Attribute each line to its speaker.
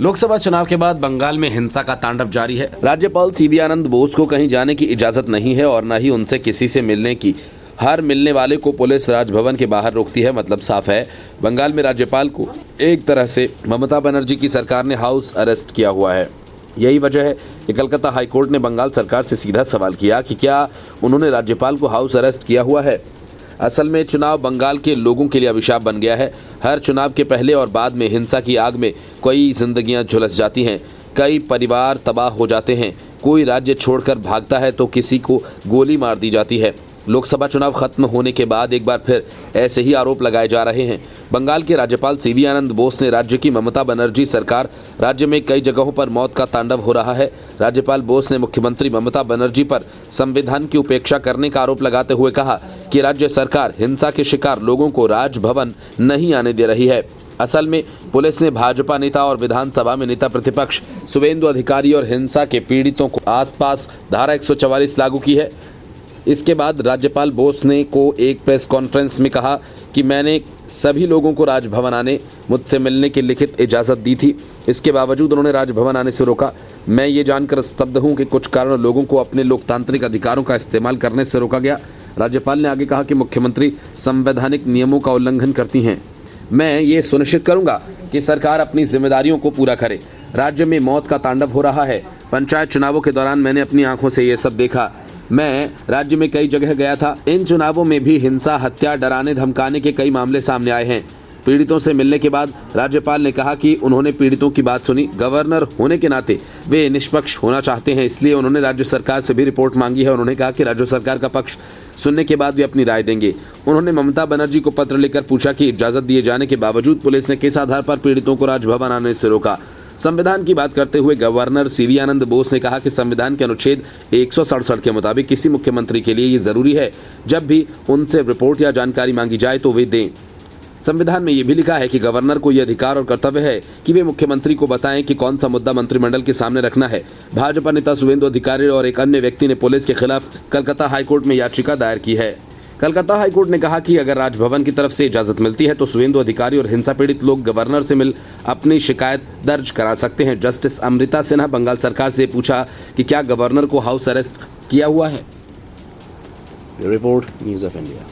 Speaker 1: लोकसभा चुनाव के बाद बंगाल में हिंसा का तांडव जारी है। राज्यपाल सीवी आनंद बोस को कहीं जाने की इजाजत नहीं है और न ही उनसे किसी से मिलने की। हर मिलने वाले को पुलिस राजभवन के बाहर रोकती है। मतलब साफ है, बंगाल में राज्यपाल को एक तरह से ममता बनर्जी की सरकार ने हाउस अरेस्ट किया हुआ है। यही वजह है कि कलकत्ता हाईकोर्ट ने बंगाल सरकार से सीधा सवाल किया कि क्या उन्होंने राज्यपाल को हाउस अरेस्ट किया हुआ है। असल में चुनाव बंगाल के लोगों के लिए अभिशाप बन गया है। हर चुनाव के पहले और बाद में हिंसा की आग में कई जिंदगियां झुलस जाती हैं, कई परिवार तबाह हो जाते हैं, कोई राज्य छोड़कर भागता है तो किसी को गोली मार दी जाती है। लोकसभा चुनाव खत्म होने के बाद एक बार फिर ऐसे ही आरोप लगाए जा रहे हैं। बंगाल के राज्यपाल सीवी आनंद बोस ने राज्य की ममता बनर्जी सरकार, राज्य में कई जगहों पर मौत का तांडव हो रहा है। राज्यपाल बोस ने मुख्यमंत्री ममता बनर्जी पर संविधान की उपेक्षा करने का आरोप लगाते हुए कहा कि राज्य सरकार हिंसा के शिकार लोगों को राजभवन नहीं आने दे रही है। असल में पुलिस ने भाजपा नेता और विधानसभा में नेता प्रतिपक्ष शुवेंदु अधिकारी और हिंसा के पीड़ितों को आसपास धारा 144 लागू की है। इसके बाद राज्यपाल बोस ने को एक प्रेस कॉन्फ्रेंस में कहा कि मैंने सभी लोगों को राजभवन आने, मुझसे मिलने की लिखित इजाज़त दी थी। इसके बावजूद उन्होंने राजभवन आने से रोका। मैं ये जानकर स्तब्ध हूं कि कुछ कारणों लोगों को अपने लोकतांत्रिक अधिकारों का इस्तेमाल करने से रोका गया। राज्यपाल ने आगे कहा कि मुख्यमंत्री संवैधानिक नियमों का उल्लंघन करती हैं। मैं ये सुनिश्चित करूंगा कि सरकार अपनी जिम्मेदारियों को पूरा करे। राज्य में मौत का तांडव हो रहा है। पंचायत चुनावों के दौरान मैंने अपनी आंखों से ये सब देखा। मैं राज्य में कई जगह गया था। इन चुनावों में भी हिंसा, हत्या, डराने धमकाने के कई मामले सामने आए हैं। पीड़ितों से मिलने के बाद राज्यपाल ने कहा कि उन्होंने पीड़ितों की बात सुनी। गवर्नर होने के नाते वे निष्पक्ष होना चाहते हैं, इसलिए उन्होंने राज्य सरकार से भी रिपोर्ट मांगी है। उन्होंने कहा कि राज्य सरकार का पक्ष सुनने के बाद वे अपनी राय देंगे। उन्होंने ममता बनर्जी को पत्र लिखकर पूछा कि इजाजत दिए जाने के बावजूद पुलिस ने किस आधार पर पीड़ितों को राजभवन आने से रोका। संविधान की बात करते हुए गवर्नर सीवी आनंद बोस ने कहा कि संविधान के अनुच्छेद 167 के मुताबिक किसी मुख्यमंत्री के लिए ये जरूरी है जब भी उनसे रिपोर्ट या जानकारी मांगी जाए तो वे दें। संविधान में ये भी लिखा है कि गवर्नर को यह अधिकार और कर्तव्य है कि वे मुख्यमंत्री को बताएं कि कौन सा मुद्दा मंत्रिमंडल के सामने रखना है। भाजपा नेता शुवेंदु अधिकारी और एक अन्य व्यक्ति ने पुलिस के खिलाफ कलकत्ता हाईकोर्ट में याचिका दायर की है। कलकत्ता हाईकोर्ट ने कहा कि अगर राजभवन की तरफ से इजाजत मिलती है तो शुवेंदु अधिकारी और हिंसा पीड़ित लोग गवर्नर से मिल अपनी शिकायत दर्ज करा सकते हैं। जस्टिस अमृता सिन्हा बंगाल सरकार से पूछा कि क्या गवर्नर को हाउस अरेस्ट किया हुआ है। Report news of India.